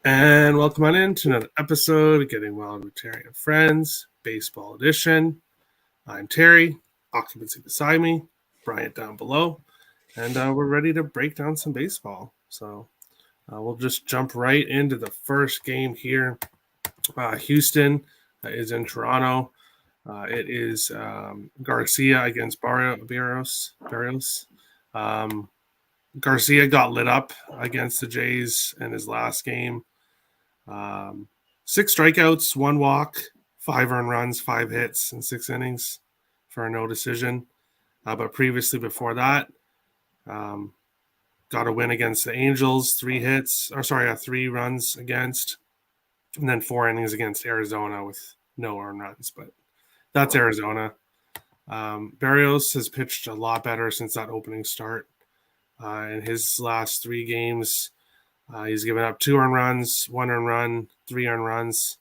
And welcome on in to another episode of Getting Wild with Terry and Friends, Baseball Edition. I'm Terry, occupancy beside me, Bryant down below, and we're ready to break down some baseball. So we'll just jump right into the first game here. Houston is in Toronto. It is Garcia against Barrios. Garcia got lit up against the Jays in his last game. 6 strikeouts, 1 walk, 5 earned runs, 5 hits in 6 innings for a no decision. But previously before that, got a win against the Angels, 3 runs against, and then 4 innings against Arizona with no earned runs. But that's Arizona. Barrios has pitched a lot better since that opening start. In his last 3 games, he's given up 2 earned runs, 1 earned run, 3 earned runs,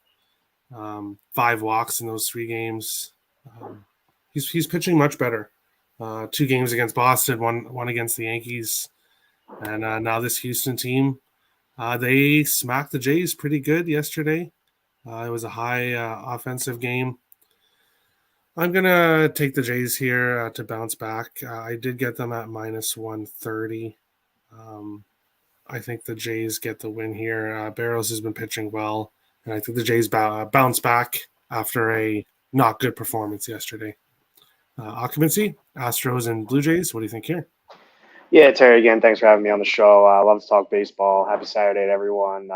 5 walks in those 3 games. He's pitching much better. 2 games against Boston, one against the Yankees, and now this Houston team, they smacked the Jays pretty good yesterday. It was a high offensive game. I'm gonna take the Jays here to bounce back. I did get them at minus 130. I think the Jays get the win here. Barrows has been pitching well, and I think the Jays bounce back after a not good performance yesterday. Occupancy, Astros and Blue Jays. What do you think here? Yeah, Terry, again, thanks for having me on the show. I love to talk baseball. Happy Saturday to everyone.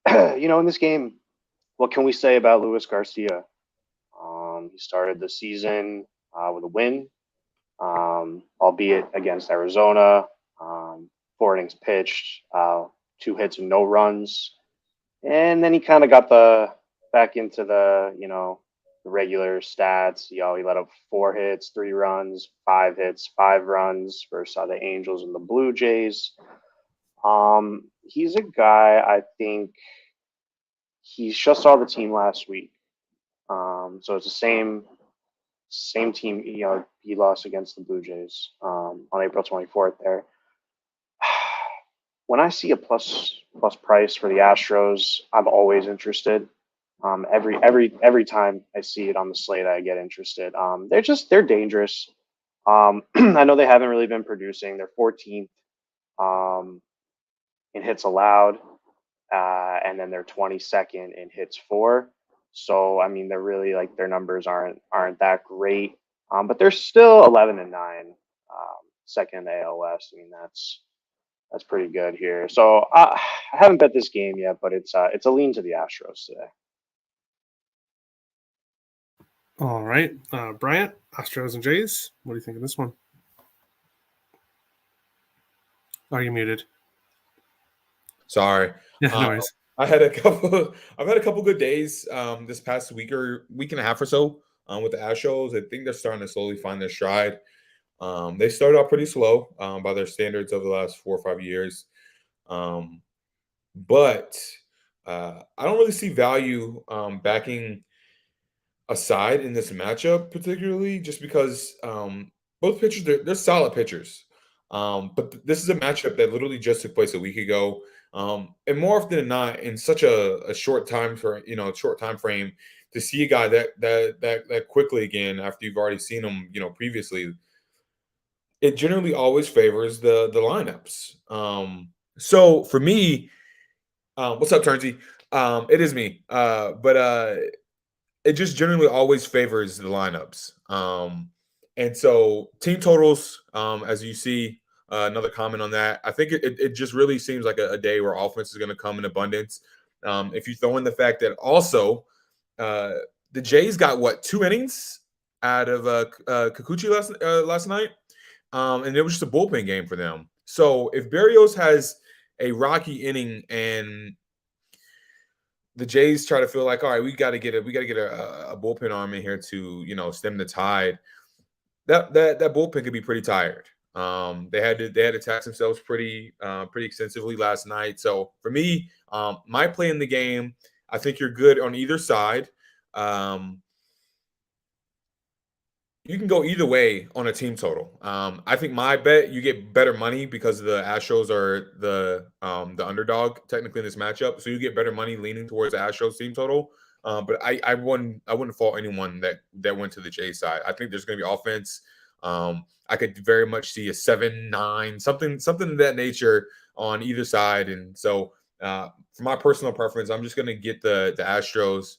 In this game, what can we say about Luis Garcia? He started the season with a win, albeit against Arizona. 4 innings pitched, 2 hits and no runs. And then he kind of got back into the regular stats. He let up 4 hits, 3 runs, 5 hits, 5 runs versus the Angels and the Blue Jays. He's a guy, I think he just saw the team last week. So it's the same team. He lost against the Blue Jays on April 24th there. When I see a plus price for the Astros, I'm always interested. Every time I see it on the slate, I get interested. They're dangerous. I know they haven't really been producing. They're 14th in hits allowed, and then they're 22nd in hits for. So I mean, they're really their numbers aren't that great, but they're still 11-9, second in the AL West. I mean, that's pretty good here. So I haven't bet this game yet, but it's a lean to the Astros today. All right, Bryant, Astros and Jays. What do you think of this one? Are you muted? Sorry. Yeah, no worries. I've had a couple good days this past week and a half or so with the Astros. I think they're starting to slowly find their stride. They started off pretty slow by their standards over the last 4 or 5 years. But I don't really see value backing aside in this matchup, particularly just because both pitchers, they're solid pitchers. But this is a matchup that literally just took place a week ago. And more often than not, in such a short time frame, to see a guy that quickly again after you've already seen him, previously, it generally always favors the lineups. So for me, what's up, Turnsy? It is me. But it just generally always favors the lineups. And so team totals, as you see, another comment on that. I think it just really seems like a day where offense is going to come in abundance. If you throw in the fact that also the Jays got 2 innings out of Kikuchi last night, and it was just a bullpen game for them. So if Barrios has a rocky inning and the Jays try to feel like, all right, we got to get a bullpen arm in here to stem the tide. That bullpen could be pretty tired. They had to tax themselves pretty extensively last night. So for me, my play in the game, I think you're good on either side. You can go either way on a team total. I think my bet you get better money because the Astros are the underdog technically in this matchup, so you get better money leaning towards the Astros team total. But I wouldn't fault anyone that went to the J side. I think there's going to be offense. I could very much see a 7-9 something of that nature on either side, and so for my personal preference, I'm just going to get the Astros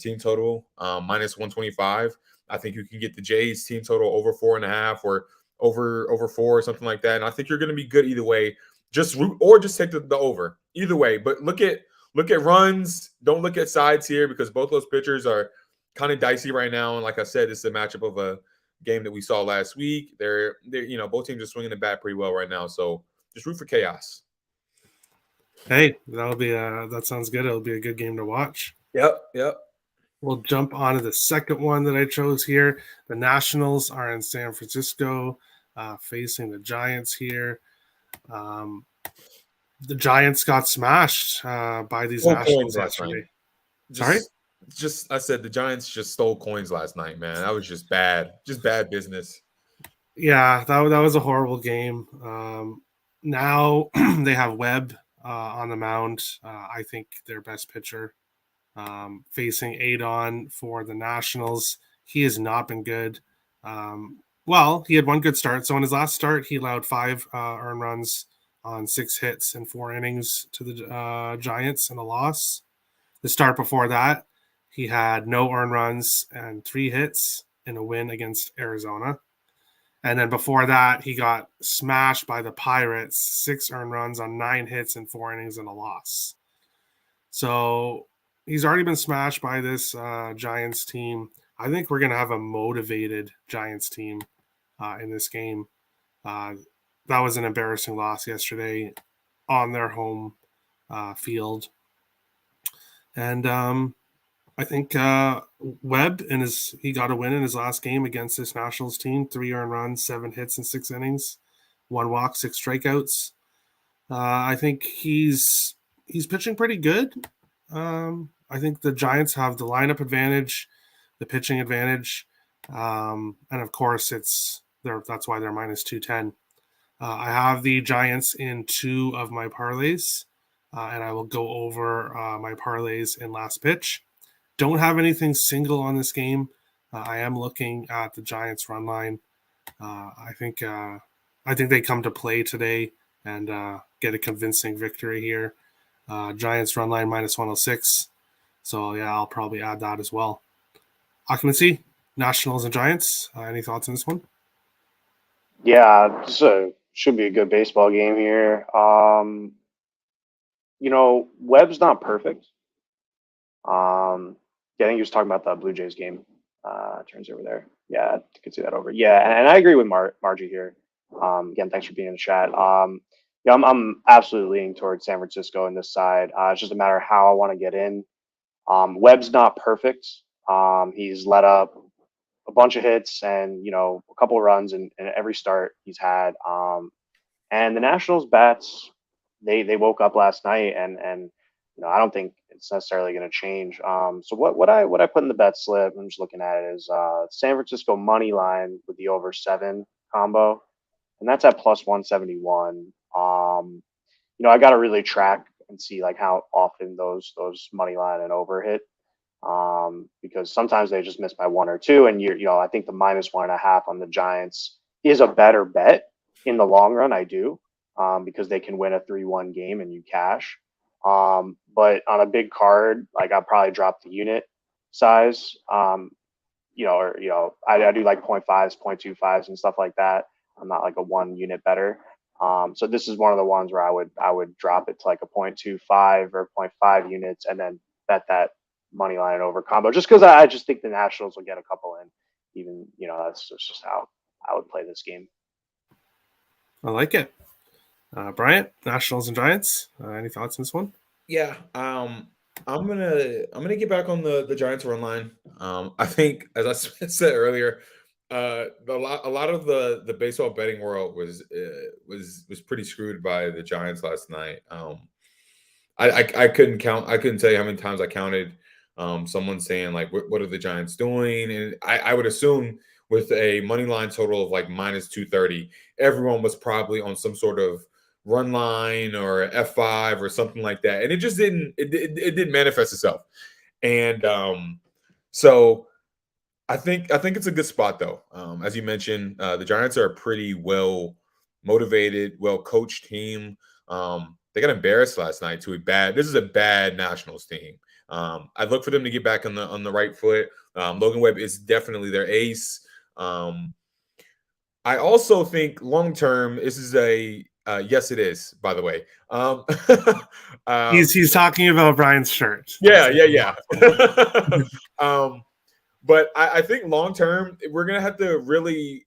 team total minus 125. I think you can get the Jays team total over 4.5 or over 4 or something like that. And I think you're going to be good either way. Just root or just take the over either way. But look at runs. Don't look at sides here because both those pitchers are kind of dicey right now. And like I said, this is a matchup of a game that we saw last week. They're both teams are swinging the bat pretty well right now. So just root for chaos. Hey, that sounds good. It'll be a good game to watch. Yep. We'll jump on to the second one that I chose here. The Nationals are in San Francisco, facing the Giants here. The Giants got smashed by these Nationals yesterday. Sorry? I said the Giants just stole coins last night, man. That was just bad business. Yeah, that was a horrible game. Now they have Webb on the mound. I think their best pitcher. Facing Adon for the Nationals. He has not been good. He had one good start. So in his last start, he allowed 5 earned runs on 6 hits and 4 innings to the Giants and a loss. The start before that, he had no earned runs and 3 hits in a win against Arizona. And then before that, he got smashed by the Pirates, 6 earned runs on 9 hits and 4 innings and a loss. So he's already been smashed by this Giants team. I think we're going to have a motivated Giants team in this game. That was an embarrassing loss yesterday on their home field. And I think Webb, he got a win in his last game against this Nationals team. 3 earned runs, 7 hits in 6 innings, 1 walk, 6 strikeouts. I think he's pitching pretty good. I think the Giants have the lineup advantage, the pitching advantage, and of course that's why they're minus 210. I have the Giants in 2 of my parlays, and I will go over my parlays in last pitch. Don't have anything single on this game. I am looking at the Giants run line. I think they come to play today and get a convincing victory here. Giants run line minus 106. So, yeah, I'll probably add that as well. Occupancy, Nationals and Giants. Any thoughts on this one? Yeah, this should be a good baseball game here. Webb's not perfect. I think he was talking about the Blue Jays game. Turns over there. Yeah, I could see that over. Yeah, and I agree with Margie here. Again, thanks for being in the chat. I'm absolutely leaning towards San Francisco in this side. It's just a matter of how I want to get in. Webb's not perfect. He's let up a bunch of hits and a couple of runs in every start he's had. And the Nationals bats, they woke up last night and I don't think it's necessarily going to change. So what I put in the bet slip, I'm just looking at it, is San Francisco money line with the over 7 combo, and that's at plus 171. I got to really track and see like how often those money line and over hit, because sometimes they just miss by 1 or 2, and I think the minus 1.5 on the Giants is a better bet in the long run. I do, because they can win a 3-1 game and you cash. But on a big card, like I'll probably drop the unit size, I do like 0.5s, 0.25s and stuff like that. I'm not like a 1 unit better. So this is one of the ones where I would drop it to like a 0.25 or 0.5 units and then bet that money line and over combo, just because I just think the Nationals will get a couple in. Even, that's just how I would play this game. I like it. Bryant, Nationals and Giants. Any thoughts on this one? Yeah, I'm gonna get back on the Giants run line. I think, as I said earlier, a lot of the baseball betting world was pretty screwed by the Giants last night. I couldn't tell you how many times I counted someone saying like, what are the Giants doing? And I would assume with a money line total of like minus 230. Everyone was probably on some sort of run line or F5 or something like that, and it just it didn't manifest itself. And so I think it's a good spot though. As you mentioned, the Giants are a pretty well motivated, well coached team. They got embarrassed last night to a bad. This is a bad Nationals team. I'd look for them to get back on the right foot. Logan Webb is definitely their ace. I also think long term, this is a yes, it is. By the way, He's talking about Brian's shirt. yeah. But I think long term, we're gonna have to really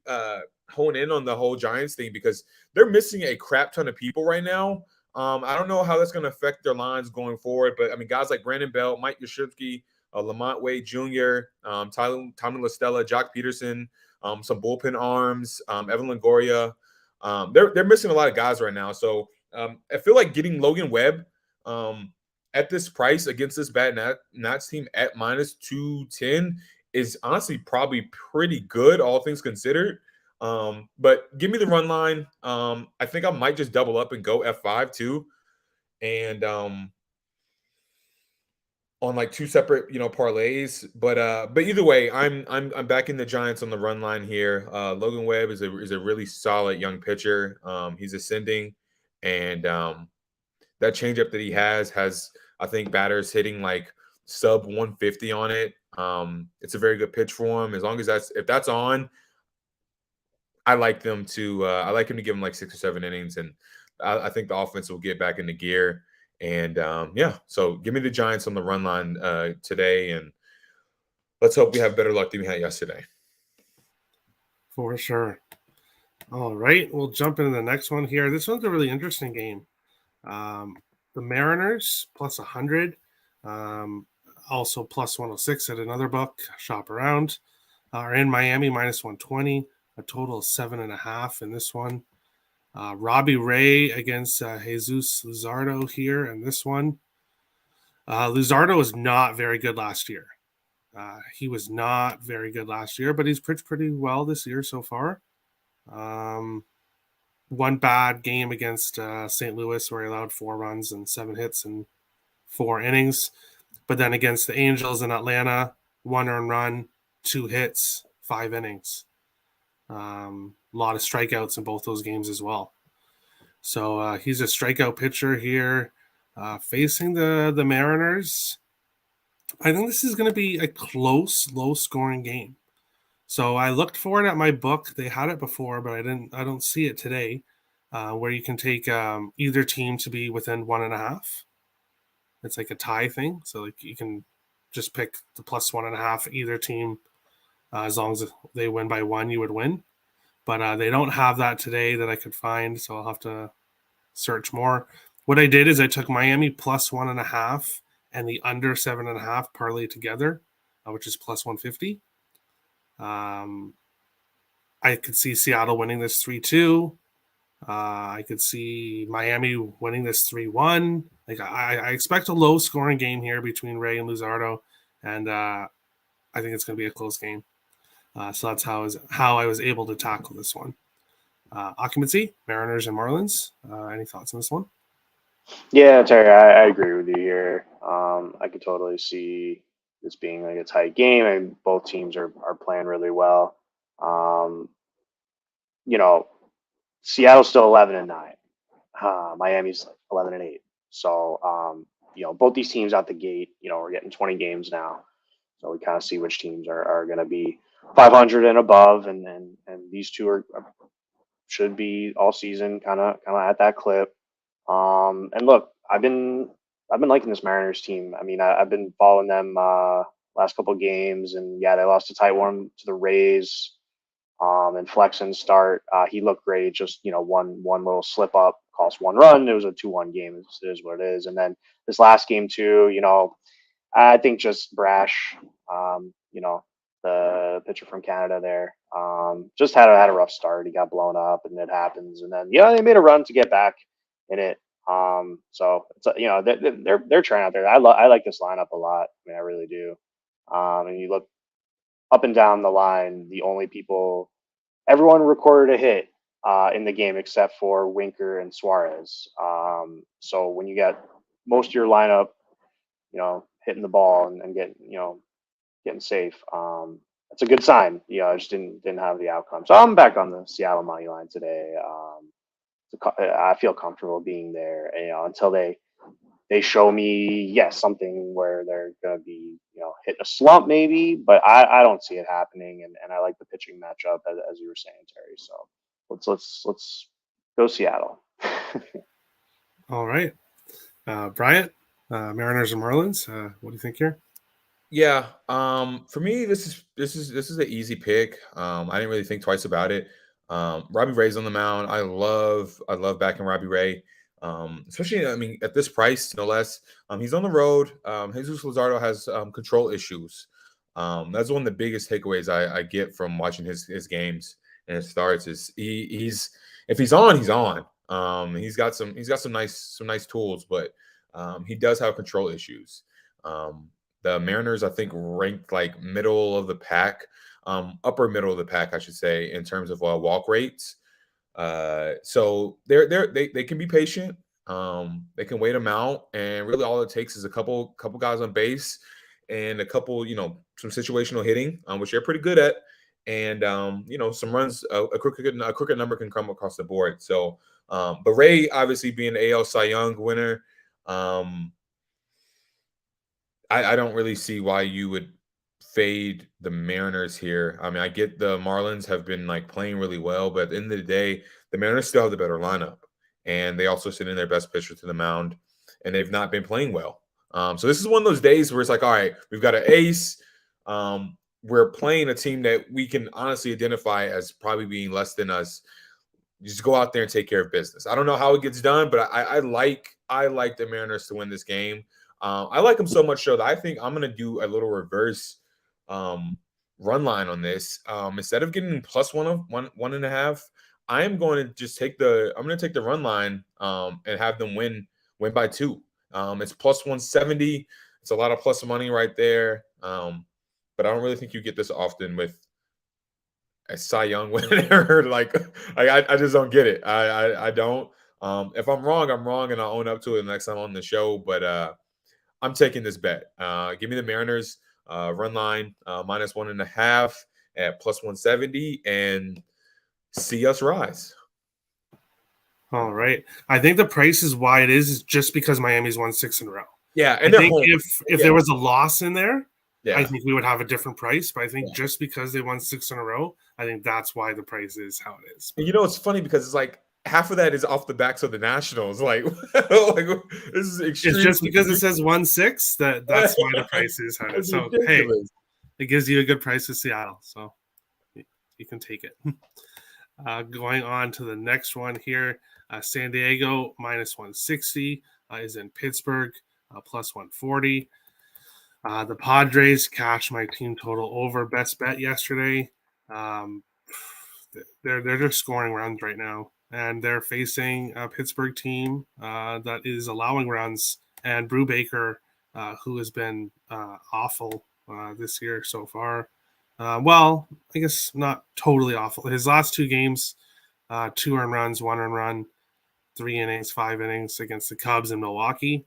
hone in on the whole Giants thing because they're missing a crap ton of people right now. I don't know how that's gonna affect their lines going forward, but I mean, guys like Brandon Belt, Mike Yastrzemski, Lamont Wade Jr., Tommy LaStella, Jock Peterson, some bullpen arms, Evan Longoria. They're missing a lot of guys right now. So I feel like getting Logan Webb at this price against this bad Nats team at minus 210 is honestly probably pretty good, all things considered. But give me the run line. I think I might just double up and go F5 too. And on like two separate, parlays. But either way, I'm backing the Giants on the run line here. Logan Webb is a really solid young pitcher. He's ascending, and that changeup that he has I think batters hitting like sub 150 on it. It's a very good pitch for him. As long as if that's on, I like him to give him like 6 or 7 innings, and I think the offense will get back into gear. And so give me the Giants on the run line today, and let's hope we have better luck than we had yesterday. For sure. All right, we'll jump into the next one here. This one's a really interesting game. The Mariners plus 100, also plus 106 at another book. Shop around. Are in Miami minus 120, a total of 7.5 in this one. Robbie Ray against Jesus Luzardo here in this one. Luzardo was not very good last year. He was not very good last year, but he's pitched pretty well this year so far. One bad game against St. Louis where he allowed 4 runs and 7 hits in 4 innings. But then against the Angels in Atlanta, 1 earned run, 2 hits, 5 innings. A lot of strikeouts in both those games as well. So he's a strikeout pitcher here facing the Mariners. I think this is going to be a close, low-scoring game. So I looked for it at my book. They had it before, but I don't see it today, where you can take either team to be within 1.5. It's like a tie thing. So like you can just pick the plus 1.5 either team. As long as they win by 1, you would win. But they don't have that today that I could find, so I'll have to search more. What I did is I took Miami plus 1.5 and the under 7.5 parlay together, which is plus 150. I could see Seattle winning this 3-2. I could see Miami winning this 3-1. Like I expect a low-scoring game here between Ray and Luzardo, and I think it's going to be a close game. So that's how I was able to tackle this one. Occupancy, Mariners and Marlins. Any thoughts on this one? Yeah, Terry, I agree with you here. I could totally see this being like a tight game, and both teams are playing really well. Seattle's still 11-9. Miami's 11-8. So, both these teams out the gate, we're getting 20 games now. So we kind of see which teams are going to be 500 and above, and these two should be all season kind of at that clip. And look, I've been liking this Mariners team. I mean, I've been following them last couple of games, and yeah, they lost a tight one to the Rays. And Flexen start, he looked great. Just one little slip up cost 1 run. It was a 2-1 game. It is what it is. And then this last game too, I think just Brash, the pitcher from Canada there, just had a rough start. He got blown up, and it happens. And then they made a run to get back in it. So it's they're trying out there. I like this lineup a lot. I mean, I really do. And you look up and down the line, everyone recorded a hit in the game except for Winker and Suarez. So when you get most of your lineup, hitting the ball and getting safe, that's a good sign. I just didn't have the outcome. So I'm back on the Seattle money line today. I feel comfortable being there, until they show me, something where they're going to be, hitting a slump maybe, but I don't see it happening. And I like the pitching matchup as you were saying, Terry. So let's go Seattle. All right. Bryant, Mariners and Marlins. What do you think here? Yeah. For me, this is an easy pick. I didn't really think twice about it. Robbie Ray's on the mound. I love backing Robbie Ray. Especially, I mean, at this price, no less. He's on the road. Jesus Luzardo has control issues. That's one of the biggest takeaways I get from watching his games and his starts. Is he's if he's on, he's on. He's got some nice tools, but he does have control issues. The Mariners, I think, ranked like middle of the pack, upper middle of the pack, I should say, in terms of walk rates. So they can be patient. They can wait them out, and really all it takes is a couple guys on base and a couple, some situational hitting, which they're pretty good at, and some runs. A crooked number can come across the board. So, but Ray, obviously being the AL Cy Young winner, I don't really see why you would fade the Mariners here. I mean, I get the Marlins have been like playing really well, but at the end of the day, the Mariners still have the better lineup, and they also send in their best pitcher to the mound, and they've not been playing well. So this is one of those days where it's like, all right, we've got an ace. We're playing a team that we can honestly identify as probably being less than us. Just go out there and take care of business. I don't know how it gets done, but I like the Mariners to win this game. I like them so much so that I think I'm going to do a little reverse run line on this. Instead of getting plus 1.5, I am going to just take the run line and have them win by 2. It's plus 170. It's a lot of plus money right there. But I don't really think you get this often with a Cy Young winner. like I just don't get it. I don't. If I'm wrong, I'm wrong, and I'll own up to it next time on the show. But I'm taking this bet. Give me the Mariners run line minus 1.5 at plus 170, and see us rise. All right. I think the price is why it is just because Miami's won 6 in a row. Yeah, and I think home. if there was a loss in there, yeah, I think we would have a different price. But I think just because they won 6 in a row, I think that's why the price is how it is. And it's funny because it's like half of that is off the backs of the Nationals. Like this is extreme. It's just because it says 1-6 that's why the price is how it is. So hey, it gives you a good price with Seattle, so you can take it. Going on to the next one here, San Diego minus 160 is in Pittsburgh plus 140. The Padres cashed my team total over best bet yesterday. They're just scoring runs right now, and they're facing a Pittsburgh team that is allowing runs, and Brubaker, who has been awful this year so far. Well, I guess not totally awful. His last 2 games, 2 earned runs, 1 earned run, 3 innings, 5 innings against the Cubs in Milwaukee.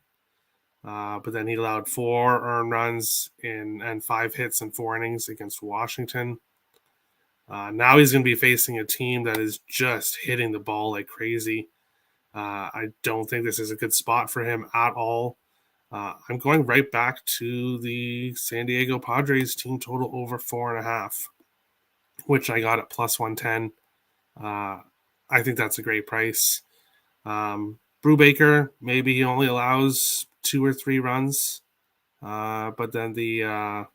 But then he allowed 4 earned runs and 5 hits in 4 innings against Washington. Now he's going to be facing a team that is just hitting the ball like crazy. I don't think this is a good spot for him at all. I'm going right back to the San Diego Padres team total over 4.5, which I got at plus 110. I think that's a great price. Brubaker, maybe he only allows 2 or 3 runs, but then the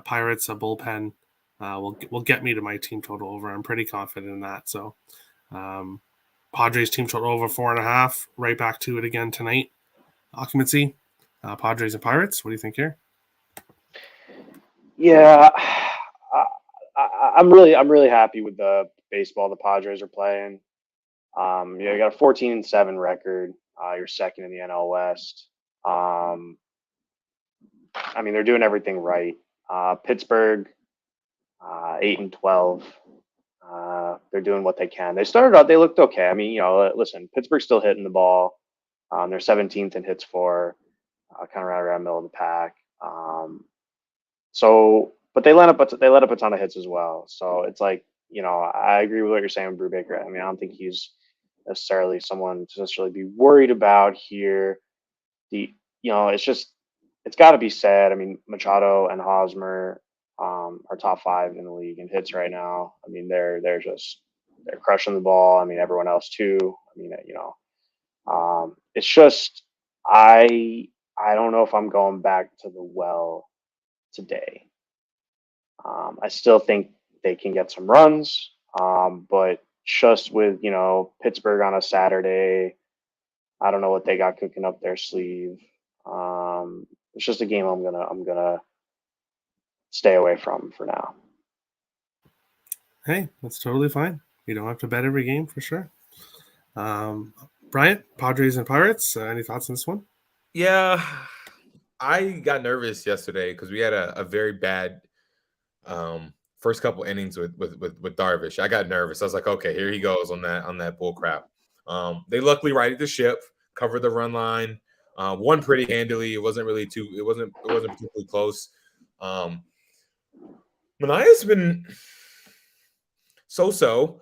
Pirates bullpen will get me to my team total over. I'm pretty confident in that. So Padres team total over 4.5. Right back to it again tonight. Occupancy, Padres and Pirates. What do you think here? Yeah, I'm really happy with the baseball the Padres are playing. You got a 14-7 record. You're second in the NL West. I mean, they're doing everything right. Pittsburgh, 8-12. They're doing what they can. They started out, they looked okay. I mean, listen, Pittsburgh's still hitting the ball. They're 17th in hits for, kind of right around middle of the pack. But they let up a ton of hits as well. So it's like, I agree with what you're saying with Brubaker. I mean, I don't think he's necessarily someone to necessarily be worried about here. It's got to be said. I mean, Machado and Hosmer are top 5 in the league in hits right now. I mean, they're crushing the ball. I mean, everyone else too. I mean, it's just I don't know if I'm going back to the well today. I still think they can get some runs, but just with Pittsburgh on a Saturday, I don't know what they got cooking up their sleeve. It's just a game I'm gonna stay away from for now. Hey, that's totally fine. You don't have to bet every game for sure. Bryant, Padres and Pirates. Any thoughts on this one? Yeah, I got nervous yesterday because we had a very bad first couple innings with Darvish. I got nervous. I was like, okay, here he goes on that bull crap. They luckily righted the ship, covered the run line, won pretty handily. It wasn't particularly close. Manaea's been so.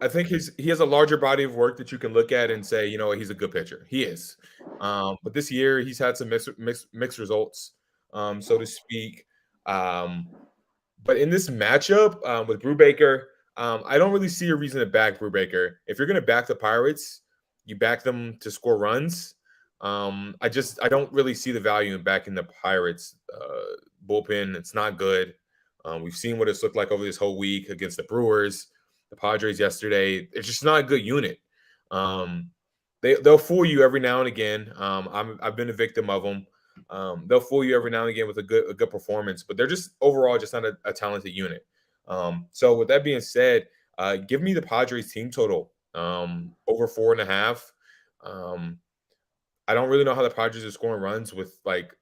I think he has a larger body of work that you can look at and say, he's a good pitcher. He is. But this year he's had some mixed results, so to speak. But in this matchup with Brubaker, I don't really see a reason to back Brubaker. If you're going to back the Pirates, you back them to score runs. I don't really see the value in backing the Pirates bullpen. It's not good. We've seen what it's looked like over this whole week against the Brewers, the Padres yesterday. It's just not a good unit. They'll fool you every now and again. I've been a victim of them. They'll fool you every now and again with a good performance, but they're just overall just not a talented unit. So with that being said, give me the Padres team total over 4.5. I don't really know how the Padres are scoring runs with like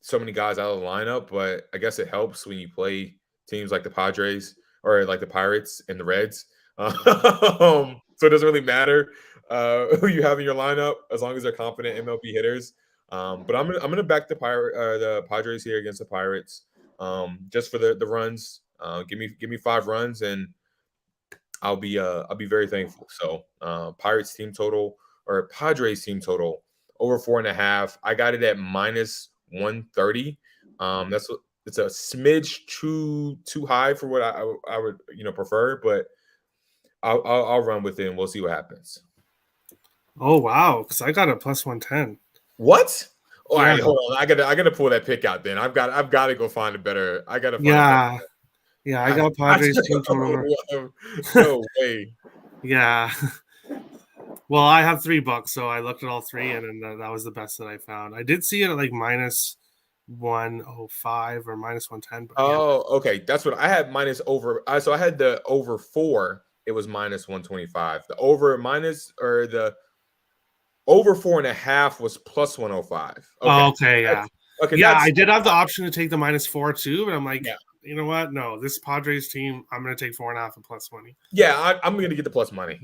so many guys out of the lineup, but I guess it helps when you play teams like the Padres or like the Pirates and the Reds. So it doesn't really matter who you have in your lineup as long as they're competent MLB hitters. But I'm gonna back the Padres here against the Pirates, just for the runs. Give me 5 runs and I'll be very thankful. So Pirates team total or Padres team total over 4.5. I got it at minus 130. It's a smidge too high for what I would prefer, but I'll run with it and we'll see what happens. Oh wow, because I got a plus 110. What? All Yeah. right, hold on. I gotta pull that pick out. Then I've got to go find a better. I gotta find. Yeah. I got Padres team total. No way. Yeah. Well, I have $3, so I looked at all 3, and then that was the best that I found. I did see it at like minus 105 or minus 110. But Okay. That's what I had minus over. So I had the over 4. It was minus 125. The over minus or the over 4.5 was plus 105. Okay, yeah. Okay. Yeah, I did have the option to take the minus 4 too, but I'm like, yeah. You know what? No, this Padres team, I'm going to take 4.5 and plus money. Yeah, I'm going to get the plus money.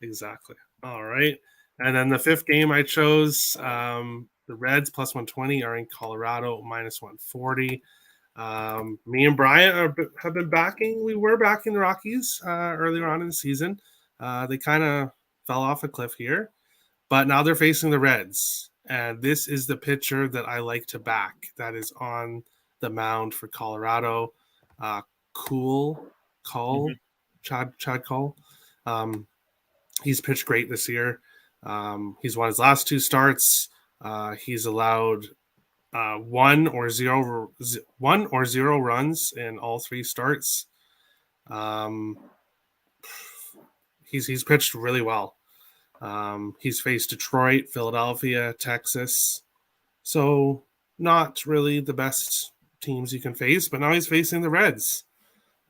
Exactly. All right. And then the 5th game I chose, the Reds plus 120 are in Colorado minus 140. Me and Bryant have been backing. We were backing the Rockies earlier on in the season. They kind of fell off a cliff here, but now they're facing the Reds. And this is the pitcher that I like to back that is on the mound for Colorado. Chad Cole. He's pitched great this year. He's won his last 2 starts. He's allowed 1 or 0 runs in all 3 starts. He's pitched really well. He's faced Detroit, Philadelphia, Texas. So not really the best teams you can face, but now he's facing the Reds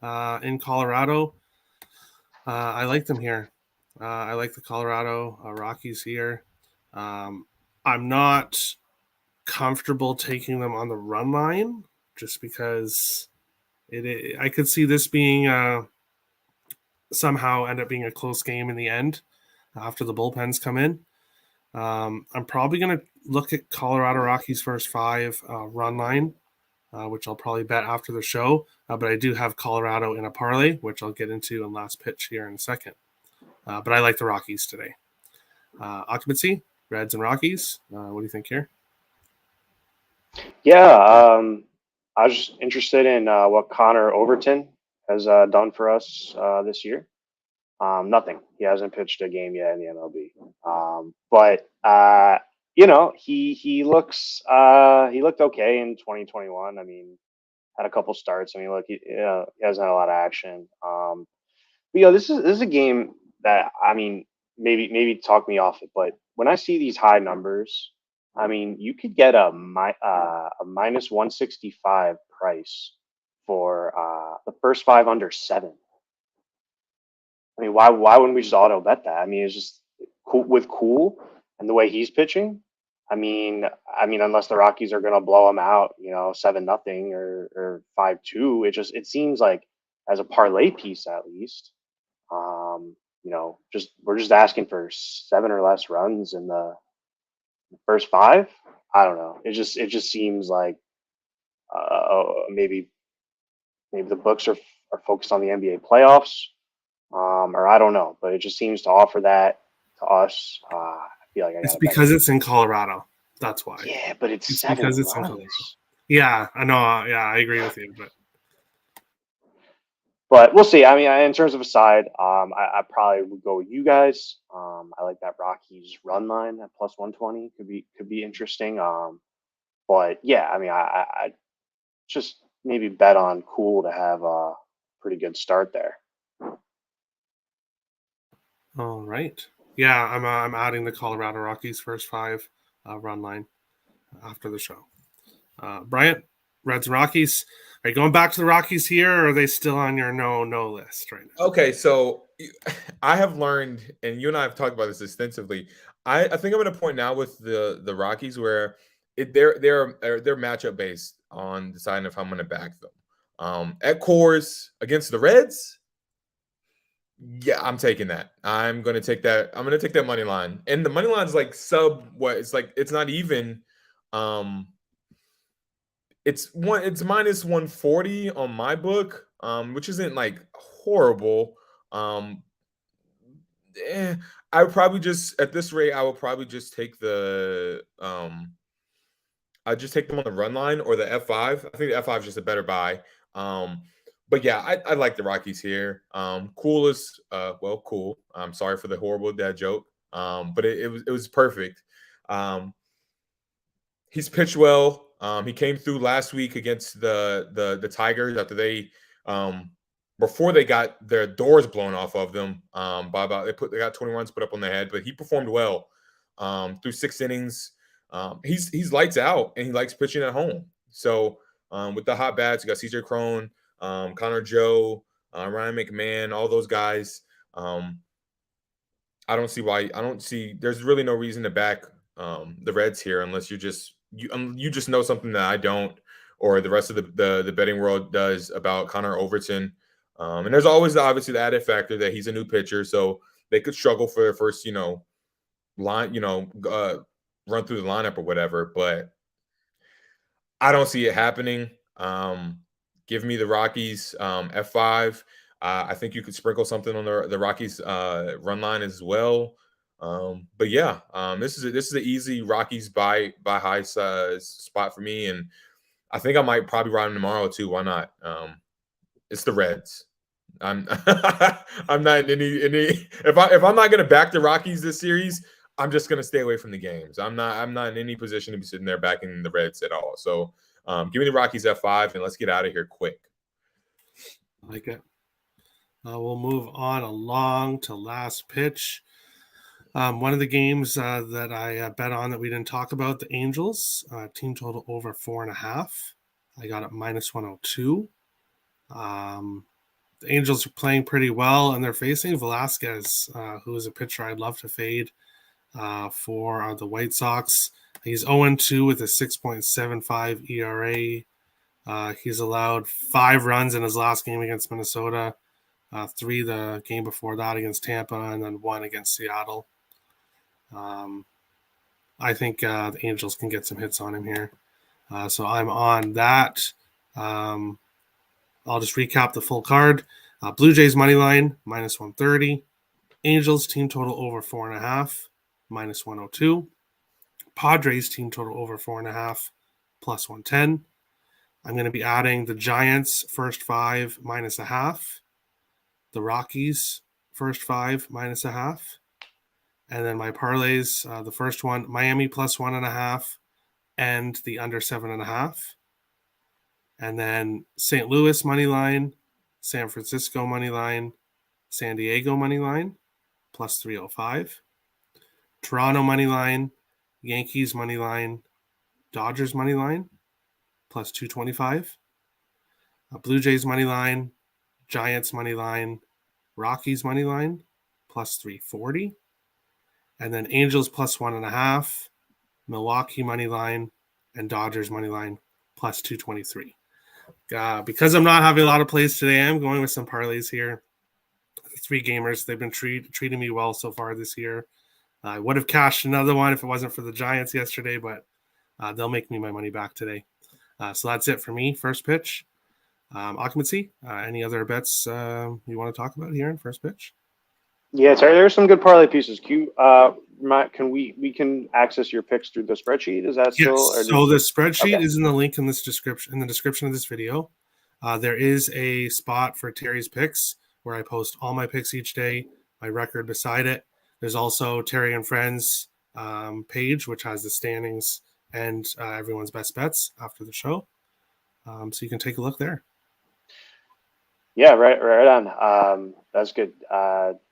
in Colorado. I like them here. I like the Colorado Rockies here. I'm not comfortable taking them on the run line just because I could see this being somehow end up being a close game in the end after the bullpens come in. I'm probably going to look at Colorado Rockies first 5 run line, which I'll probably bet after the show. But I do have Colorado in a parlay, which I'll get into in last pitch here in a second. But I like the Rockies today. Occupancy, Reds and Rockies. What do you think here? Yeah, I was just interested in what Connor Overton has done for us this year. Nothing. He hasn't pitched a game yet in the MLB. But he looked okay in 2021. I mean, had a couple starts. I mean, look, he hasn't had a lot of action. But this is a game that, I mean, maybe talk me off it, but when I see these high numbers, I mean, you could get a minus 165 price for the first 5 under 7. I mean, why wouldn't we just auto bet that? I mean, it's just cool and the way he's pitching. I mean, unless the Rockies are going to blow him out, 7-0 or 5-2, it seems like as a parlay piece at least. We're just asking for 7 or less runs in the first 5. I don't know. It just seems like maybe the books are focused on the NBA playoffs. Or I don't know, but it just seems to offer that to us. I feel like It's because it's in Colorado. That's why. Yeah, but it's 7 because it's runs. In Colorado. Yeah, I know. Yeah, I agree with you, but we'll see. I mean, in terms of a side, I probably would go with you guys. I like that Rockies run line at plus 120. Could be interesting. But yeah, I mean, I just maybe bet on Cool to have a pretty good start there. All right. Yeah, I'm adding the Colorado Rockies first 5 run line after the show. Bryant, Reds and Rockies. Are you going back to the Rockies here, or are they still on your no list right now? Okay, so I have learned, and you and I have talked about this extensively. I think I'm at a point now with the Rockies where they're matchup based on deciding if I'm going to back them. At Coors against the Reds, yeah, I'm taking that. I'm going to take that. I'm going to take that money line, and the money line is like sub what? It's like it's not even. It's minus 140 on my book, which isn't like horrible. I would probably just at this rate, I will probably just take the I just take them on the run line or the F5. I think the F5 is just a better buy. But yeah, I like the Rockies here. Cool is cool. I'm sorry for the horrible dad joke. But it was perfect. He's pitched well. He came through last week against the Tigers after they before they got their doors blown off of them by about they got 20 runs put up on their head, but he performed well through 6 innings. He's lights out and he likes pitching at home. So with the hot bats, you got CJ Cron, Connor Joe, Ryan McMahon, all those guys. I don't see there's really no reason to back the Reds here unless you just know something that I don't, or the rest of the betting world does about Connor Overton. And there's always obviously the added factor that he's a new pitcher, so they could struggle for their first, run through the lineup or whatever. But I don't see it happening. Give me the Rockies F5. I think you could sprinkle something on the Rockies run line as well. But yeah, this is an easy Rockies buy high spot for me, and I think I might probably ride them tomorrow too. Why not? It's the Reds. I'm not in any if I'm not gonna back the Rockies this series, I'm just gonna stay away from the games. I'm not in any position to be sitting there backing the Reds at all. So give me the Rockies F5 and let's get out of here quick. I like it. We'll move on along to last pitch. One of the games that I bet on that we didn't talk about, the Angels, team total over 4.5. I got it minus 102. The Angels are playing pretty well, and they're facing Velasquez, who is a pitcher I'd love to fade for the White Sox. He's 0-2 with a 6.75 ERA. He's allowed 5 runs in his last game against Minnesota, 3 the game before that against Tampa, and then 1 against Seattle. I think the Angels can get some hits on him here. So I'm on that. I'll just recap the full card. Blue Jays money line, minus 130. Angels team total over 4.5, minus 102. Padres team total over 4.5, plus 110. I'm going to be adding the Giants first 5 minus a half, the Rockies first 5 minus a half, and then my parlays, the first one, Miami plus 1.5 and the under 7.5. And then St. Louis money line, San Francisco money line, San Diego money line, plus 305. Toronto money line, Yankees money line, Dodgers money line, plus 225. Blue Jays money line, Giants money line, Rockies money line, plus 340. And then Angels plus 1.5, Milwaukee money line, and Dodgers money line, plus 223. Because I'm not having a lot of plays today, I'm going with some parlays here. 3 gamers, they've been treating me well so far this year. I would have cashed another one if it wasn't for the Giants yesterday, but they'll make me my money back today. So that's it for me. First pitch. Occupancy. Any other bets you want to talk about here in first pitch? Yeah, Terry, there's some good parlay pieces. Matt, can we can access your picks through the spreadsheet? Is that still? Yes. So the spreadsheet is in the link in this description, in the description of this video. There is a spot for Terry's picks where I post all my picks each day, my record beside it. There's also Terry and Friends page, which has the standings and everyone's best bets after the show. So you can take a look there. Yeah, right on. That's good.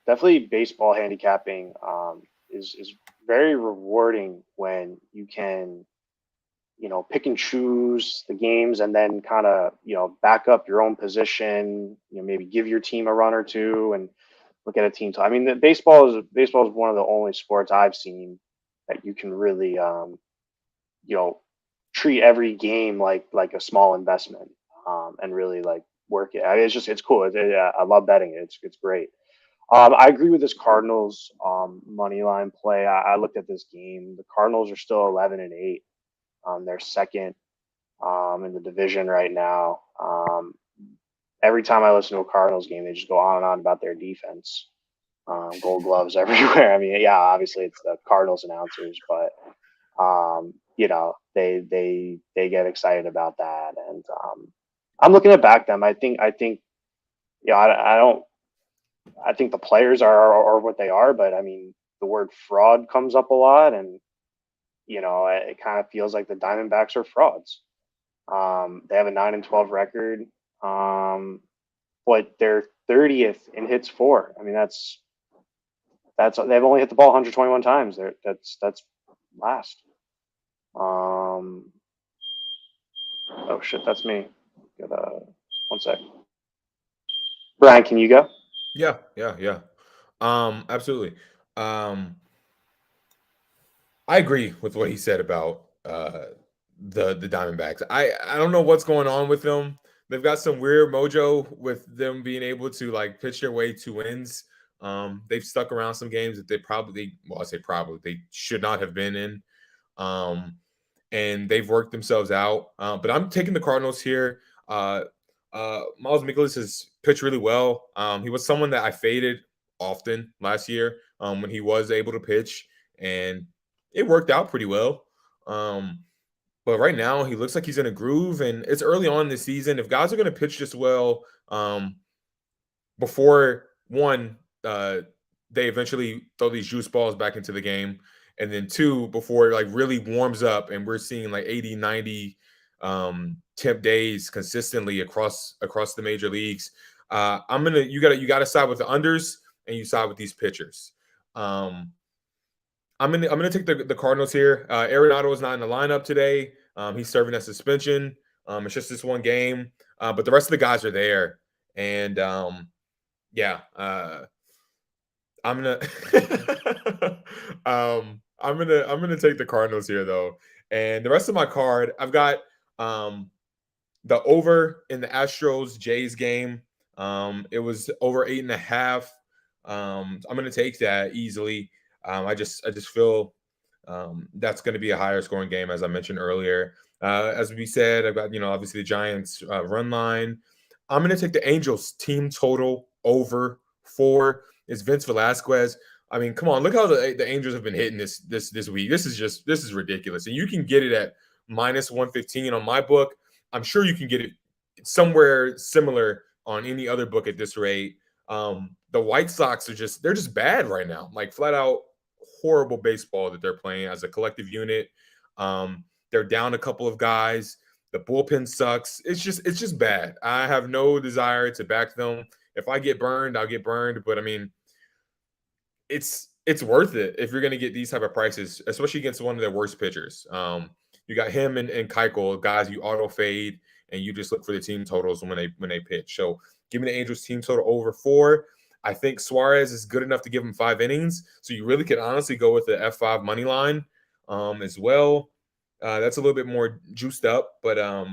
Definitely baseball handicapping is very rewarding when you can, pick and choose the games and then kind of, back up your own position, maybe give your team a run or two and look at a team. I mean, baseball is one of the only sports I've seen that you can really, treat every game like a small investment and really like work it. I mean, it's cool. I love betting it. It's great. I agree with this Cardinals money line play. I looked at this game. The Cardinals are still 11-8. They're second in the division right now. Every time I listen to a Cardinals game, they just go on and on about their defense. Gold gloves everywhere. I mean, yeah, obviously it's the Cardinals announcers, but they get excited about that, and I'm looking to back them. I think I think the players are what they are, but I mean the word fraud comes up a lot, and it kind of feels like the Diamondbacks are frauds. They have a 9-12 record, but they're 30th in hits for. I mean that's they've only hit the ball 121 times. That's last. Oh shit, that's me. One sec. Brian, can you go? Yeah. Absolutely. I agree with what he said about the Diamondbacks. I don't know what's going on with them. They've got some weird mojo with them being able to like pitch their way to wins. They've stuck around some games that they should not have been in. And they've worked themselves out. But I'm taking the Cardinals here. Miles Mikolas has pitched really well. He was someone that I faded often last year when he was able to pitch, and it worked out pretty well. But right now, he looks like he's in a groove, and it's early on in the season. If guys are going to pitch this well before they eventually throw these juice balls back into the game, and then 2, before it like really warms up and we're seeing like 80, 90 temp days consistently across the major leagues, you gotta side with the unders and you side with these pitchers. I'm gonna take the Cardinals here. Arenado is not in the lineup today. He's serving a suspension. It's just this one game, but the rest of the guys are there, and I'm gonna I'm gonna take the Cardinals here though. And the rest of my card, I've got the over in the Astros Jays game. It was over 8.5. I'm going to take that easily. I just feel that's going to be a higher scoring game, as I mentioned earlier. As we said, I've got obviously the Giants run line. I'm going to take the Angels team total over 4. It's Vince Velasquez. I mean, come on, look how the Angels have been hitting this week. This is ridiculous, and you can get it at -115 on my book. I'm sure you can get it somewhere similar on any other book at this rate. The White Sox they're just bad right now, like flat out horrible baseball that they're playing as a collective unit. They're down a couple of guys. The bullpen sucks. It's just bad. I have no desire to back them. If I get burned, I'll get burned. But I mean, it's worth it if you're going to get these type of prices, especially against one of their worst pitchers. You got him and Keuchel, guys you auto fade, and you just look for the team totals when they pitch. So give me the Angels team total over 4. I think Suarez is good enough to give him 5 innings. So you really could honestly go with the F5 money line as well. That's a little bit more juiced up, but I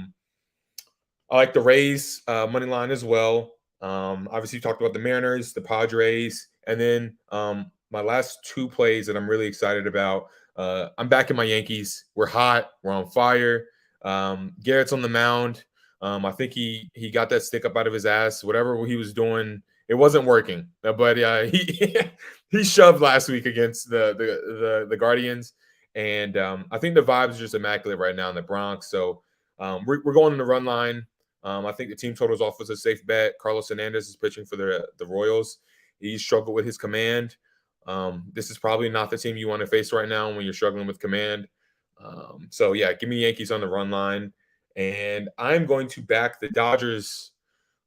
like the Rays money line as well. Obviously, you talked about the Mariners, the Padres, and then my last 2 plays that I'm really excited about. I'm backing my Yankees. We're hot. We're on fire. Garrett's on the mound. I think he got that stick up out of his ass. Whatever he was doing, it wasn't working. But he shoved last week against the Guardians, and I think the vibes are just immaculate right now in the Bronx. So we're going in the run line. I think the team total is off as a safe bet. Carlos Hernandez is pitching for the Royals. He struggled with his command. This is probably not the team you want to face right now when you're struggling with command. So yeah, give me Yankees on the run line, and I'm going to back the Dodgers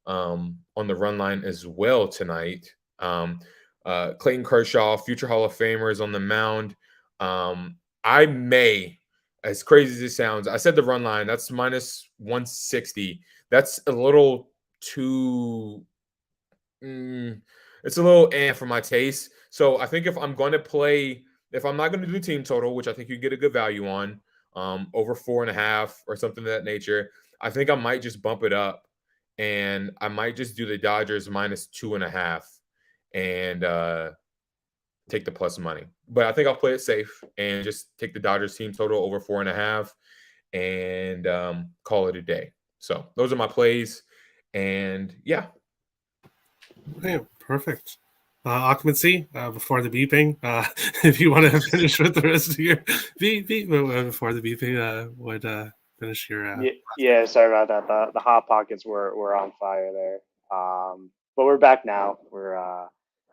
on the run line as well tonight. Clayton Kershaw, future Hall of Famer, is on the mound. I may, as crazy as it sounds, I said the run line, that's -160. That's a little too it's a little for my taste. So I think if I'm not going to do the team total, which I think you get a good value on, over 4.5 or something of that nature, I think I might just bump it up, and I might just do the Dodgers -2.5 and take the plus money. But I think I'll play it safe and just take the Dodgers team total over 4.5 and call it a day. So those are my plays, and yeah. Okay, perfect. Occupancy before the beeping. If you want to finish with the rest of your beep before the beeping, would finish your. Yeah, sorry about that. The hot pockets were on fire there. But we're back now.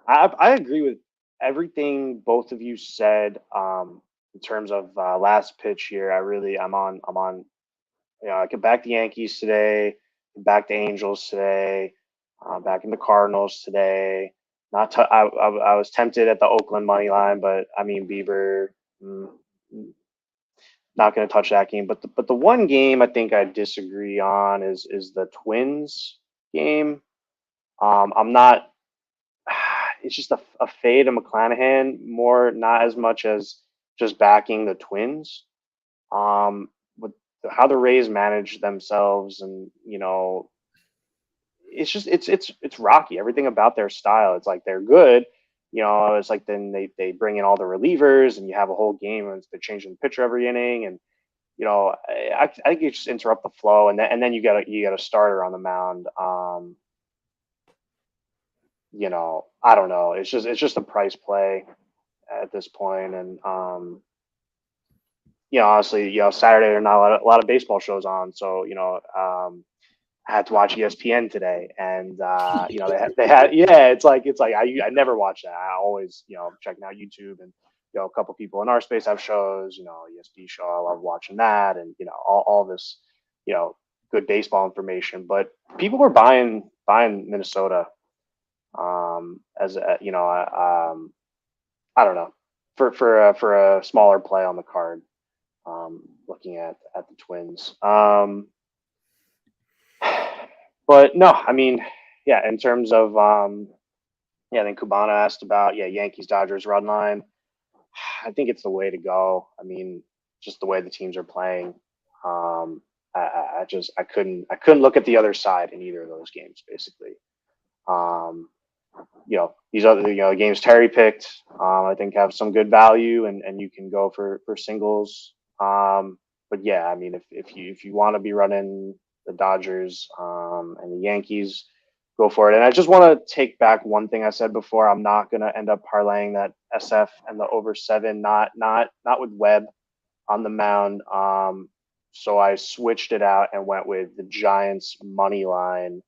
I agree with everything both of you said. In terms of last pitch here, I'm on. I could back the Yankees today, back the Angels today, back in the Cardinals today. I was tempted at the Oakland money line, but I mean Bieber. Not going to touch that game. But the one game I think I disagree on is the Twins game. I'm not. It's just a fade of McClanahan more, not as much as just backing the Twins. With how the Rays manage themselves, and it's just it's rocky. Everything about their style, it's like they're good. It's like then they bring in all the relievers, and you have a whole game, and they're changing the pitcher every inning, and I think you just interrupt the flow, and then you got a starter on the mound. I don't know. It's just a price play at this point, and honestly, Saturday there are not a lot of baseball shows on, so I had to watch ESPN today, and they had it's like I never watch that. I always checking out YouTube, and a couple people in our space have shows. ESP show, I love watching that, and all this good baseball information. But people were buying Minnesota as I don't know, for a smaller play on the card. Looking at the Twins. But no, I mean, yeah, in terms of then Cubana asked about Yankees Dodgers run line. I think it's the way to go. I mean, just the way the teams are playing. I couldn't look at the other side in either of those games, basically. These other games Terry picked, I think have some good value, and you can go for singles. But yeah, I mean, if you want to be running the Dodgers and the Yankees, go for it. And I just want to take back one thing I said before. I'm not going to end up parlaying that SF and the over 7, not with Webb on the mound. So I switched it out and went with the Giants money line.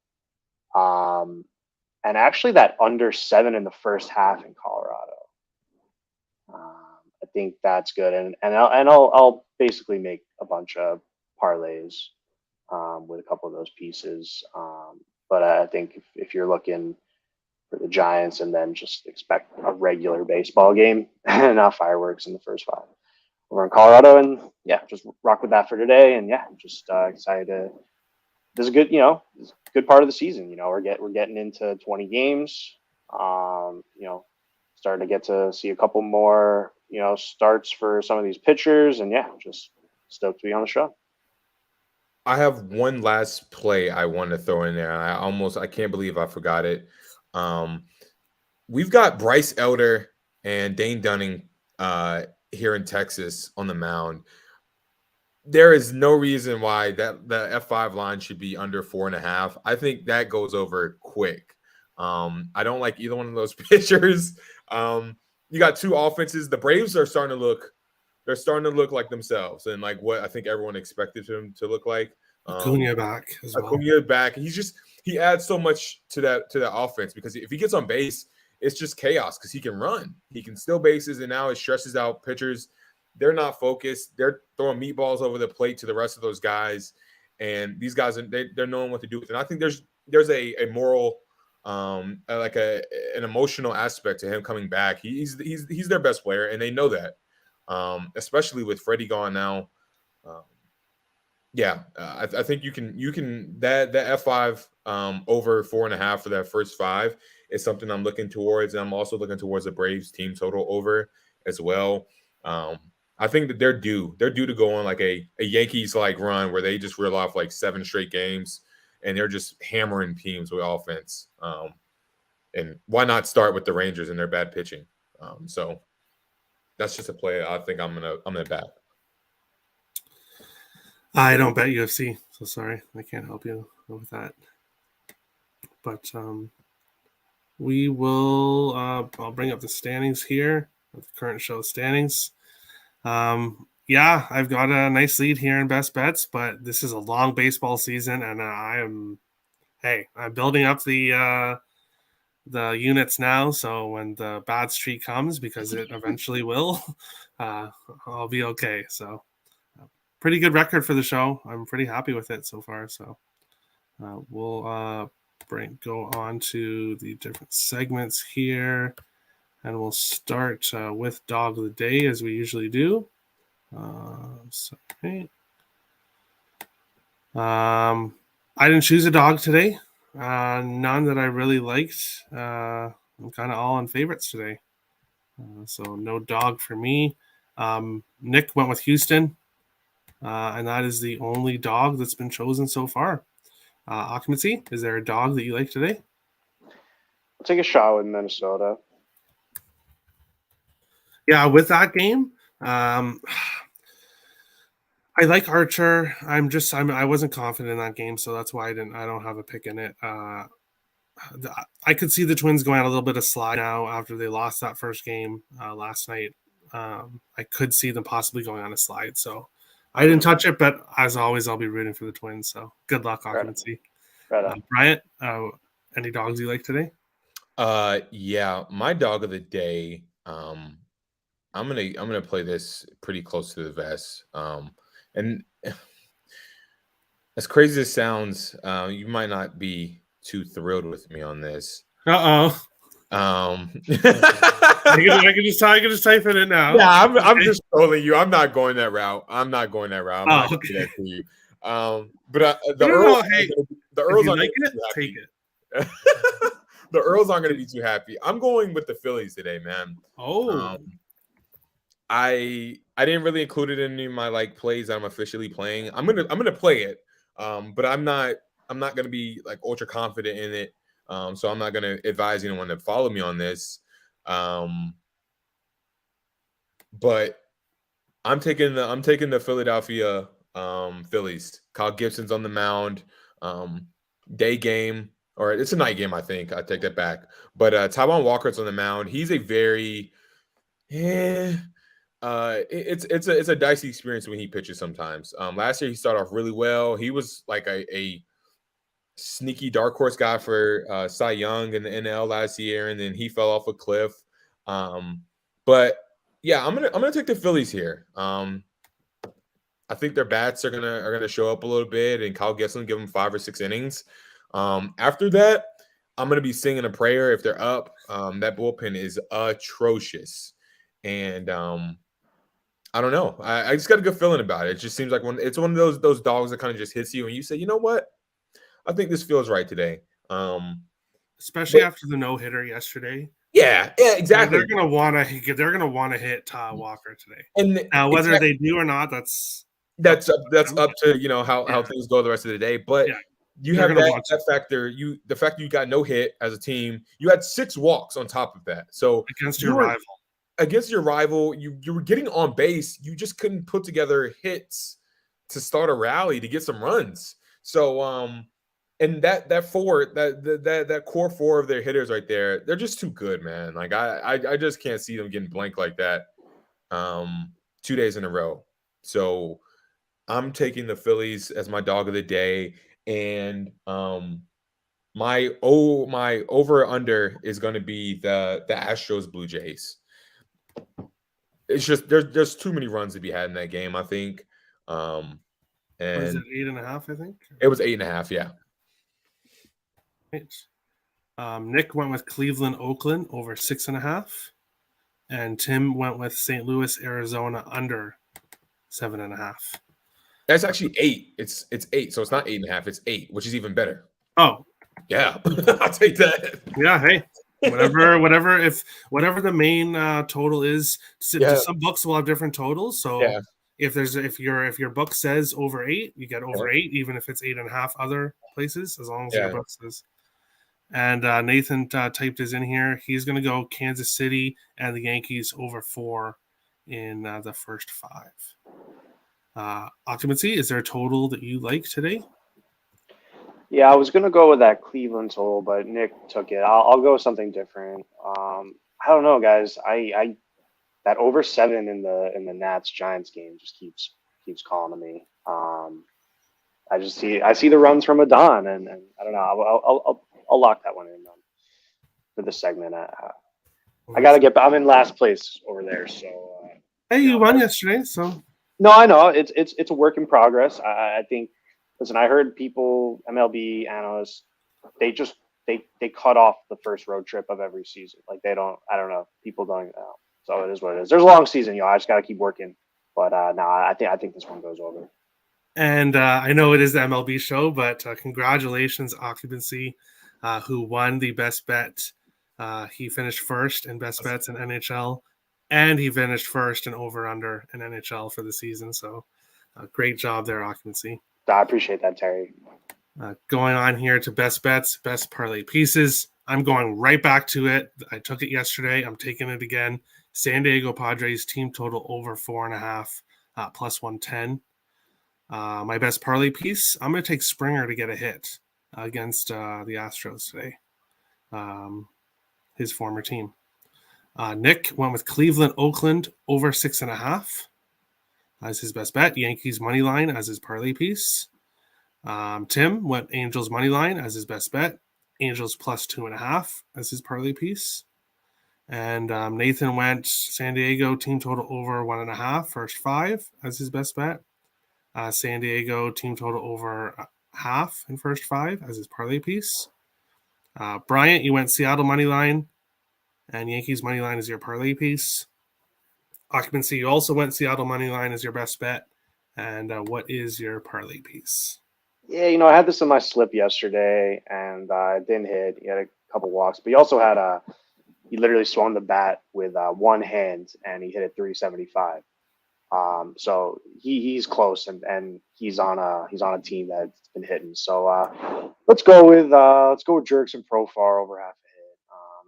And actually that under 7 in the first half in Colorado. I think that's good. And I'll basically make a bunch of parlays with a couple of those pieces. But I think if you're looking for the Giants and then just expect a regular baseball game and not fireworks in the first 5 over in Colorado, and yeah, just rock with that for today. And yeah, just excited to. This is good, this is a good part of the season. We're getting into 20 games. Starting to get to see a couple more, starts for some of these pitchers, and yeah, just stoked to be on the show. I have one last play I want to throw in there. I can't believe I forgot it. We've got Bryce Elder and Dane Dunning here in Texas on the mound. There is no reason why the F5 line should be under 4.5. I think that goes over quick. I don't like either one of those pitchers. You got 2 offenses. The Braves are starting to look like themselves and like what I think everyone expected him to look like. Acuna back as well. Acuna back. He adds so much to that offense, because if he gets on base, it's just chaos because he can run. He can steal bases, and now it stresses out pitchers. They're not focused. They're throwing meatballs over the plate to the rest of those guys, and these guys they're knowing what to do with it. And I think there's a moral, like an emotional aspect to him coming back. He's their best player, and they know that, especially with Freddie gone now. I think you can that F5 over 4.5 for that first 5 is something I'm looking towards, and I'm also looking towards the Braves team total over as well. I think that they're due to go on like a Yankees like run where they just reel off like 7 straight games and they're just hammering teams with offense. And why not start with the Rangers and their bad pitching? So that's just a play I think I'm gonna back. I don't bet UFC, so sorry, I can't help you with that. But we will. I'll bring up the standings here. The current show standings. I've got a nice lead here in best bets, but this is a long baseball season, and I'm building up the units now. So when the bad streak comes, because it eventually will, I'll be okay. So pretty good record for the show. I'm pretty happy with it so far. So we'll go on to the different segments here. And we'll start with Dog of the Day, as we usually do. I didn't choose a dog today. None that I really liked. I'm kind of all on favorites today. So no dog for me. Nick went with Houston. And that is the only dog that's been chosen so far. Occupancy, is there a dog that you like today? I'll take a shot with Minnesota. Yeah, with that game, I like Archer. I wasn't confident in that game, so that's why I don't have a pick in it. I could see the Twins going on a little bit of slide now after they lost that first game last night. I could see them possibly going on a slide, so I didn't touch it, but as always, I'll be rooting for the Twins. So good luck, occupancy. Bryant, any dogs you like today? My dog of the day. I'm gonna play this pretty close to the vest. And as crazy as it sounds, you might not be too thrilled with me on this. I can just type it in now. Yeah, I'm just trolling you. I'm not going that route. I'm not going that route. I'm not going to do that for you. But the Earls aren't take it. The Earls aren't going to be too happy. I'm going with the Phillies today, man. Oh. I I didn't really include it in any of my like plays that I'm officially playing. I'm gonna play it, but I'm not gonna be like ultra confident in it. So I'm not gonna advise anyone to follow me on this. Um, but I'm taking the Philadelphia Phillies. Kyle Gibson's on the mound. Day game, or it's a night game, I think. I take that back. But Taiwan Walker's on the mound. He's a very eh, it's a dicey experience when he pitches sometimes. Last year he started off really well. He was like a sneaky dark horse guy for Cy Young in the NL last year, and then he fell off a cliff. But yeah, I'm gonna take the Phillies here. I think their bats are gonna show up a little bit, and Kyle Gibson give them 5 or 6 innings. After that, I'm gonna be singing a prayer if they're up. That bullpen is atrocious, and I don't know. I just got a good feeling about it. It just seems like it's one of those dogs that kind of just hits you, and you say, you know what? I think this feels right today. Especially But after the no-hitter yesterday. yeah, exactly. They're gonna wanna hit Walker today. And Now, whether they do or not, that's up to how things go the rest of the day. But Yeah, you they're have gonna that factor. The fact that you got no hit as a team, you had 6 walks on top of that. So against your rival. Against your rival, you were getting on base. You just couldn't put together hits to start a rally to get some runs. So and that core 4 of their hitters right there, they're just too good, man. Like I just can't see them getting blank like that 2 days in a row. So I'm taking the Phillies as my dog of the day, and my over under is going to be the Astros Blue Jays. It's just there's too many runs to be had in that game, I think. And What is it, 8.5? I think it was 8.5. Yeah. Right. Nick went with Cleveland, Oakland over 6.5, and Tim went with St. Louis, Arizona under 7.5. That's actually 8. It's 8, so it's not 8.5. It's 8, which is even better. Oh, yeah, I'll take that. Yeah, hey, whatever the main total is. Some books will have different totals, so if your book says over 8, you get over 8, even if it's 8.5 other places, as long as your book says. And Nathan typed his in here. He's going to go Kansas City and the Yankees over 4 in the first 5. Occupancy, is there a total that you like today? Yeah, I was gonna go with that Cleveland total, but Nick took it. I'll go with something different. I don't know, guys. I that over 7 in the Nats Giants game just keeps calling to me. I see the runs from Adon, and I don't know. I'll lock that one in for this segment. I gotta get. I'm in last place over there, so. Hey, you won yesterday, so. No, I know it's a work in progress. I think. Listen, I heard people, MLB analysts, they cut off the first road trip of every season. Like I don't know. People don't know. So it is what it is. There's a long season, I just got to keep working. But no, I think this one goes over. And I know it is the MLB show, but congratulations, Occupancy, who won the best bet. He finished first in best bets in NHL, and he finished first in over/under in NHL for the season. So great job there, Occupancy. I appreciate that, Terry. Going on here to best bets, best parlay pieces. I'm going right back to it. I took it yesterday. I'm taking it again. San Diego Padres team total over 4.5 plus 110. My best parlay piece, I'm going to take Springer to get a hit against the Astros today. His former team. Nick went with Cleveland, Oakland over 6.5 as his best bet. Yankees money line as his parlay piece. Tim went Angels money line as his best bet. Angels plus 2.5 as his parlay piece. And Nathan went San Diego team total over 1.5 first 5 as his best bet. San Diego team total over half in first 5 as his parlay piece. Bryant, you went Seattle money line and Yankees money line as your parlay piece. Occupancy, you also went Seattle money line as your best bet. And what is your parlay piece? Yeah, I had this in my slip yesterday, and it didn't hit. He had a couple walks, but he also had he literally swung the bat with one hand, and he hit it 375. So he's close, and he's on a team that's been hitting. So let's go with Jerks and Profar over half a hit.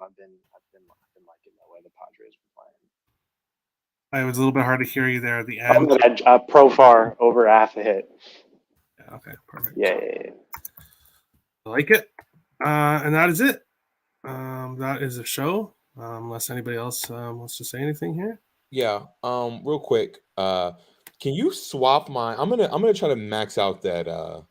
I've been liking that way the Padres been playing. It was a little bit hard to hear you there at the end. Profar over half a hit. Yeah, okay, perfect. Yeah. I like it. And that is it. That is the show. Unless anybody else wants to say anything here. Yeah. Real quick. Can you swap my? I'm gonna try to max out that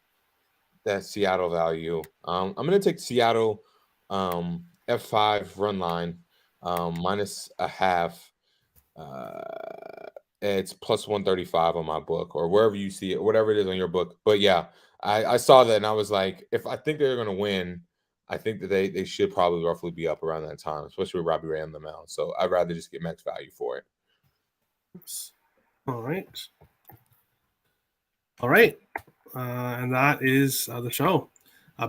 Seattle value. I'm gonna take Seattle F5 run line minus a half. It's plus 135 on my book or wherever you see it, whatever it is on your book. But yeah, I saw that and I was like, if I think they're gonna win, I think that they should probably roughly be up around that time, especially with Robbie Ray on the mound. So I'd rather just get max value for it. Oops. All right. And that is the show.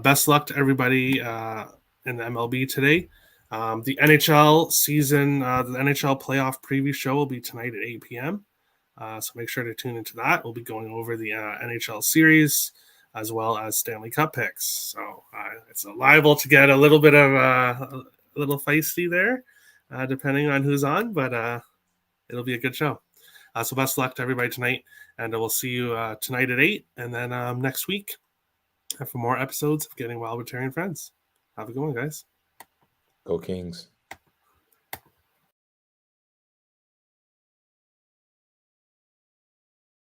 Best luck to everybody in the MLB today. The NHL season, the NHL playoff preview show will be tonight at 8 p.m. So make sure to tune into that. We'll be going over the NHL series as well as Stanley Cup picks. So it's liable to get a little bit of a little feisty there, depending on who's on, but it'll be a good show. So best luck to everybody tonight, and we'll see you tonight at 8, and then next week for more episodes of Getting Wild with Terry and Friends. Have a good one, guys. Go Kings.